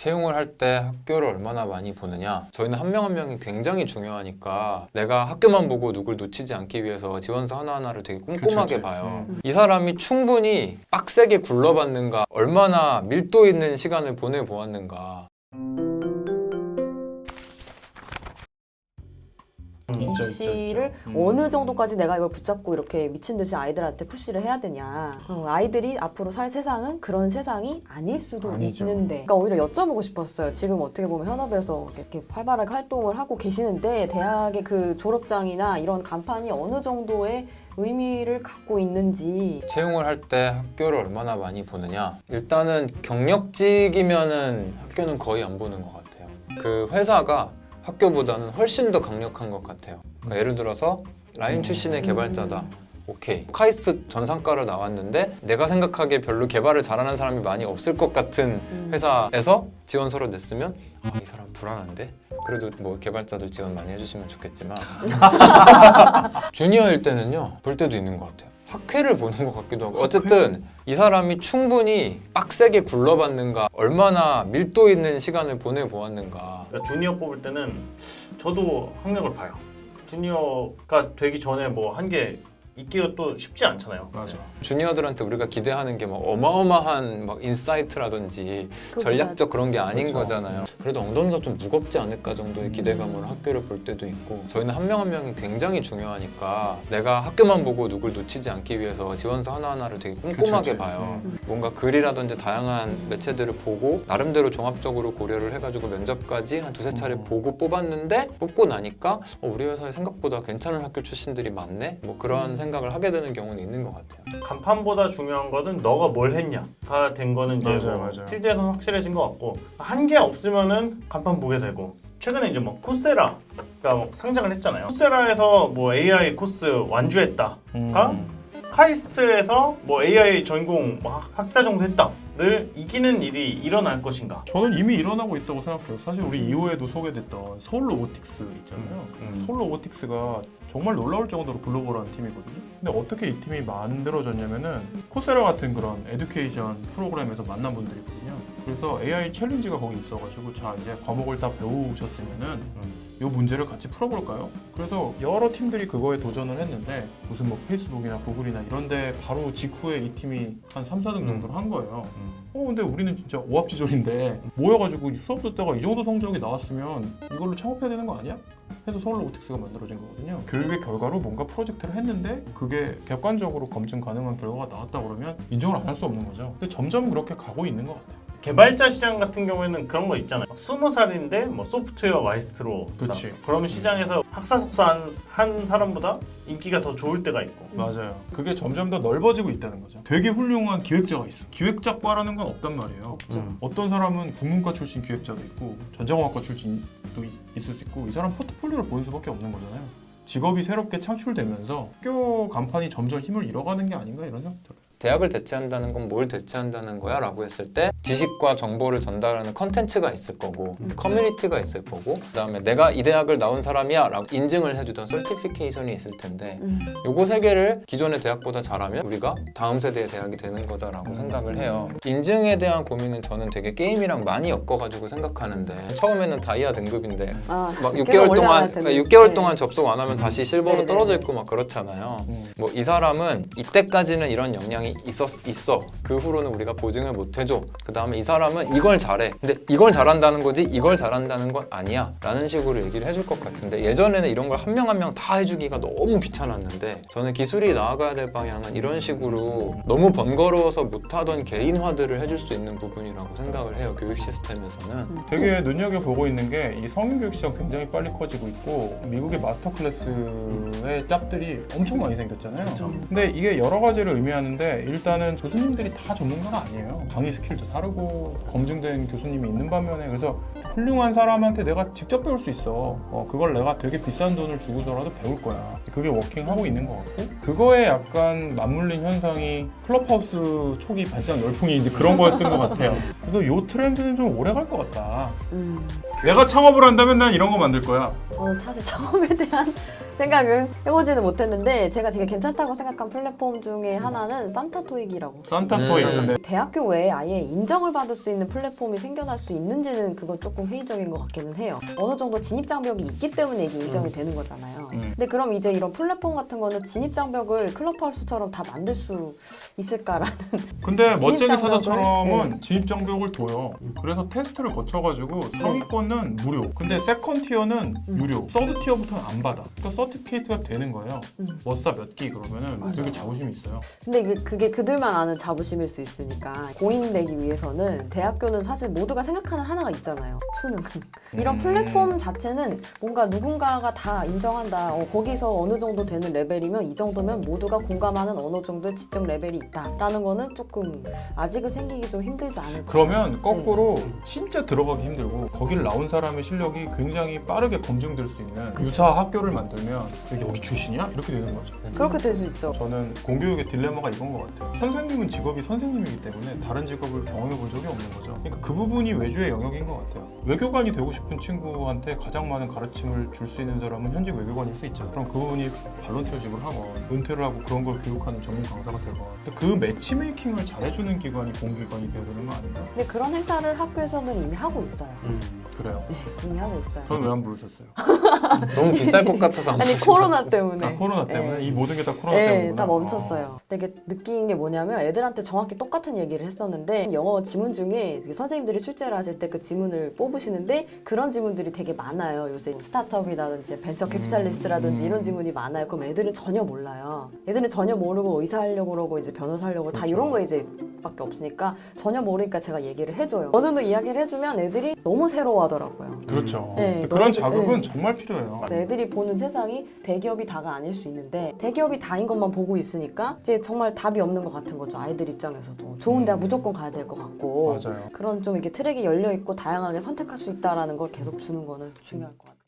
채용을 할 때 학교를 얼마나 많이 보느냐. 저희는 한 명 한 명이 굉장히 중요하니까 내가 학교만 보고 누굴 놓치지 않기 위해서 지원서 하나하나를 되게 꼼꼼하게 그치. 봐요. 이 사람이 충분히 빡세게 굴러봤는가, 얼마나 밀도 있는 시간을 보내보았는가. 입시를 어느 정도까지 내가 이걸 붙잡고 이렇게 미친 듯이 아이들한테 푸시를 해야 되냐. 아이들이 앞으로 살 세상은 그런 세상이 아닐 수도 아니죠. 있는데. 그러니까 오히려 여쭤보고 싶었어요. 지금 어떻게 보면 현업에서 이렇게 활발하게 활동을 하고 계시는데 대학의 그 졸업장이나 이런 간판이 어느 정도의 의미를 갖고 있는지. 채용을 할 때 학교를 얼마나 많이 보느냐. 일단은 경력직이면은 학교는 거의 안 보는 것 같아요. 그 회사가 학교보다는 훨씬 더 강력한 것 같아요. 그러니까 예를 들어서 라인 출신의 개발자다. 오케이. 카이스트 전상과를 나왔는데 내가 생각하기에 별로 개발을 잘하는 사람이 많이 없을 것 같은 회사에서 지원서를 냈으면 이 사람 불안한데? 그래도 뭐 개발자들 지원 많이 해주시면 좋겠지만 주니어일 때는요 볼 때도 있는 것 같아요. 학회를 보는 것 같기도 하고. 어쨌든 이 사람이 충분히 빡세게 굴러봤는가, 얼마나 밀도 있는 시간을 보내보았는가. 그러니까 주니어 뽑을 때는 저도 학력을 봐요. 주니어가 되기 전에 뭐 한 게 있기가 또 쉽지 않잖아요. 맞아. 주니어들한테 우리가 기대하는 게 막 어마어마한 막 인사이트라든지 전략적 그런 게 아닌 그렇죠. 거잖아요. 그래도 엉덩이가 좀 무겁지 않을까 정도의 기대감으로 학교를 볼 때도 있고. 저희는 한 명 한 명이 굉장히 중요하니까 내가 학교만 보고 누굴 놓치지 않기 위해서 지원서 하나하나를 되게 꼼꼼하게 그치. 봐요. 뭔가 글이라든지 다양한 매체들을 보고 나름대로 종합적으로 고려를 해가지고 면접까지 한 두세 차례 보고 뽑았는데 뽑고 나니까 우리 회사에 생각보다 괜찮은 학교 출신들이 많네? 뭐 그런 생각을 하게 되는 경우는 있는 것 같아요. 간판보다 중요한 거는 너가 뭘 했냐가 된 거는 이제 맞아요, 뭐 맞아요. 필드에서는 확실해진 것 같고, 한 게 없으면은 간판 보게 되고. 최근에 이제 뭐 코세라가 뭐 상장을 했잖아요. 코세라에서 뭐 AI 코스 완주했다가 카이스트에서 뭐 AI 전공 뭐 학사 정도 했다를 이기는 일이 일어날 것인가? 저는 이미 일어나고 있다고 생각해요. 사실 우리 2호에도 소개됐던 서울 로보틱스 있잖아요. 서울 로보틱스가 정말 놀라울 정도로 글로벌한 팀이거든요. 근데 어떻게 이 팀이 만들어졌냐면은 코세라 같은 그런 에듀케이션 프로그램에서 만난 분들이거든요. 그래서 AI 챌린지가 거기 있어가지고 자 이제 과목을 다 배우셨으면은 이 문제를 같이 풀어볼까요? 그래서 여러 팀들이 그거에 도전을 했는데 무슨 뭐 페이스북이나 구글이나 이런데 바로 직후에 이 팀이 한 3, 4등 정도를 한 거예요. 근데 우리는 진짜 오합지졸인데 모여가지고 수업 듣다가 이 정도 성적이 나왔으면 이걸로 창업해야 되는 거 아니야? 해서 서울 로보틱스가 만들어진 거거든요. 교육의 결과로 뭔가 프로젝트를 했는데 그게 객관적으로 검증 가능한 결과가 나왔다 그러면 인정을 안 할 수 없는 거죠. 근데 점점 그렇게 가고 있는 것 같아요. 개발자 시장 같은 경우에는 그런 거 있잖아요. 20살인데 뭐 소프트웨어 마이스트로. 그치. 그러면 시장에서 학사 석사 한 사람보다 인기가 더 좋을 때가 있고. 맞아요. 그게 점점 더 넓어지고 있다는 거죠. 되게 훌륭한 기획자가 있어. 기획자과라는 건 없단 말이에요. 어떤 사람은 국문과 출신 기획자도 있고 전자공학과 출신도 있을 수 있고 이 사람 포트폴리오를 보는 수밖에 없는 거잖아요. 직업이 새롭게 창출되면서 학교 간판이 점점 힘을 잃어가는 게 아닌가 이런 생각 들어요. 대학을 대체한다는 건 뭘 대체한다는 거야? 라고 했을 때 지식과 정보를 전달하는 컨텐츠가 있을 거고 커뮤니티가 있을 거고 그다음에 내가 이 대학을 나온 사람이야 라고 인증을 해주던 서티피케이션이 있을 텐데 요거 세 개를 기존의 대학보다 잘하면 우리가 다음 세대의 대학이 되는 거다라고 생각을 해요. 인증에 대한 고민은 저는 되게 게임이랑 많이 엮어가지고 생각하는데 처음에는 다이아 등급인데 막 6개월 동안 그러니까 6개월 동안 접속 안 하면 다시 실버로 네네. 떨어져 있고 막 그렇잖아요. 뭐 이 사람은 이때까지는 이런 역량이 있어. 그 후로는 우리가 보증을 못 해줘. 그 다음에 이 사람은 이걸 잘해. 근데 이걸 잘한다는 거지 이걸 잘한다는 건 아니야. 라는 식으로 얘기를 해줄 것 같은데 예전에는 이런 걸 한 명 한 명 다 해주기가 너무 귀찮았는데 저는 기술이 나아가야 될 방향은 이런 식으로 너무 번거로워서 못하던 개인화들을 해줄 수 있는 부분이라고 생각을 해요. 교육 시스템에서는. 되게 눈여겨보고 있는 게 이 성인교육 시장 굉장히 빨리 커지고 있고 미국의 마스터 클래스의 짭들이 엄청 많이 생겼잖아요. 근데 이게 여러 가지를 의미하는데 일단은 교수님들이 다 전문가가 아니에요. 강의 스킬도 다르고 검증된 교수님이 있는 반면에 그래서 훌륭한 사람한테 내가 직접 배울 수 있어. 그걸 내가 되게 비싼 돈을 주고서라도 배울 거야. 그게 워킹하고 있는 것 같고 그거에 약간 맞물린 현상이 클럽하우스 초기 발전 열풍이 이제 그런 거였던 것 같아요. 그래서 이 트렌드는 좀 오래 갈 것 같다. 내가 창업을 한다면 난 이런 거 만들 거야. 저는 사실 창업에 대한 생각은 해보지는 못했는데 제가 되게 괜찮다고 생각한 플랫폼 중에 하나는 산타토익이라고. 산타토이. 네. 대학교 외에 아예 인정을 받을 수 있는 플랫폼이 생겨날 수 있는지는 그건 조금 회의적인 것 같기는 해요. 어느 정도 진입장벽이 있기 때문에 이게 인정이 되는 거잖아요. 근데 그럼 이제 이런 플랫폼 같은 거는 진입장벽을 클럽하우스처럼 다 만들 수 있을까라는. 근데 멋쟁이 진입장벽을? 사자처럼은 진입장벽을 둬요. 그래서 테스트를 거쳐가지고 상위권은 무료. 근데 세컨 티어는 유료. 서드 티어부터는 안 받아. 그러니까 서티피케이트가 되는 거예요. 워싸 몇 기 그러면은 맞아요. 되게 자부심이 있어요. 근데 그게 그들만 아는 자부심일 수 있으니까 고인되기 위해서는 대학교는 사실 모두가 생각하는 하나가 있잖아요. 수능. 이런 플랫폼 자체는 뭔가 누군가가 다 인정한다. 거기서 어느 정도 되는 레벨이면 이 정도면 모두가 공감하는 어느 정도의 지적 레벨이 있다라는 거는 조금 아직은 생기기 좀 힘들지 않을까. 그러면 거꾸로 진짜 들어가기 힘들고 거기를 나온 사람의 실력이 굉장히 빠르게 검증될 수 있는 유사 학교를 만들면 여기 출신이야? 이렇게 되는 거죠. 그렇게 될 수 있죠. 저는 공교육의 딜레마가 이건 것 같아요. 선생님은 직업이 선생님이기 때문에 다른 직업을 경험해 볼 적이 없는 거죠. 그러니까 그 부분이 외주의 영역인 것 같아요. 외교관이 되고 싶은 친구한테 가장 많은 가르침을 줄 수 있는 사람은 현직 외교관일 수 있잖아요. 그럼 그분이 발론티어직을 하건 은퇴를 하고 그런 걸 교육하는 전문 강사가 되건 그 매치메이킹을 잘해주는 기관이 공기관이 되어야 되는 거 아닌가? 근데 그런 행사를 학교에서는 이미 하고 있어요. 그래요. 네, 이미 하고 있어요. 저는 왜 안 부르셨어요? 너무 비쌀 것 같아서 안 아니 부르신 것 코로나 같아요. 때문에. 아, 코로나 때문에? 네. 이 모든 게 다 코로나 네, 때문이구나. 다 멈췄어요. 되게 느낀 게 뭐냐면 애들한테 정확히 똑같은 얘기를 했었는데 영어 지문 중에 선생님들이 출제를 하실 때 그 지문을 뽑으시는데 그런 지문들이 되게 많아요. 요새 스타트업이라든지 벤처 캐피탈리스트라든지 이런 지문이 많아요. 그럼 애들은 전혀 몰라요. 애들은 전혀 모르고 의사 하려고 그러고 이제 변호사 하려고 다 그렇죠. 이런 거 이제 밖에 없으니까 전혀 모르니까 제가 얘기를 해줘요. 어느 정도 이야기를 해주면 애들이 너무 새로워하더라고요. 그렇죠. 네, 그런 너무- 자극은 네. 정말 필요해요. 애들이 보는 세상이 대기업이 다가 아닐 수 있는데 대기업이 다인 것만 보고 있으니까 이제 정말 답이 없는 것 같은 거죠. 아이들 입장에서도 좋은 대학 무조건 가야 될 것 같고 맞아요. 그런 좀 이렇게 트랙이 열려 있고 다양하게 선택할 수 있다라는 걸 계속 주는 거는 중요할 것 같아요.